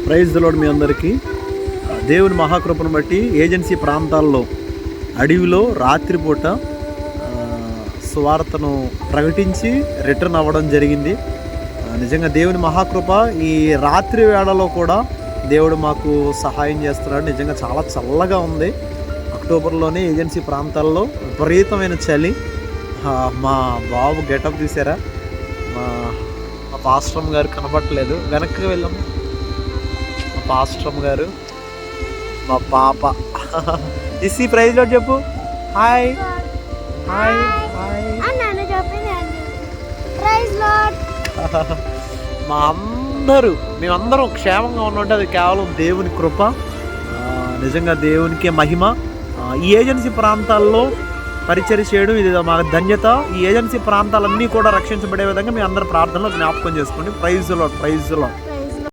Praise the lord. మీ అందరికీ దేవుని మహాకృపను బట్టి ఏజెన్సీ ప్రాంతాల్లో అడవిలో రాత్రిపూట సువార్తను ప్రకటించి రిటర్న్ అవ్వడం జరిగింది. నిజంగా దేవుని మహాకృప. ఈ రాత్రి వేళలో కూడా దేవుడు మాకు సహాయం చేస్తున్నాడు. నిజంగా చాలా చల్లగా ఉంది. అక్టోబర్లోనే ఏజెన్సీ ప్రాంతాల్లో విపరీతమైన చలి. మా బాబు గెటప్ చూసారా? మా పాస్టమ్ గారు కనపడట్లేదు, వెనక్కి వెళ్ళాము. మా పాస్టమ్ గారు, మా పాప. ఇసి ప్రైజ్ లో చెప్పు. Hi hi hi. మా మేమందరం క్షేమంగా ఉన్నట్టు అది కేవలం దేవుని కృప. నిజంగా దేవునికే మహిమ. ఈ ఏజెన్సీ ప్రాంతాల్లో పరిచయం చేయడం ఇది మా ధన్యత. ఈ ఏజెన్సీ ప్రాంతాలన్నీ కూడా రక్షించబడే విధంగా మీ అందరి ప్రార్థనలో జ్ఞాపకం చేసుకోండి. Praise the lord.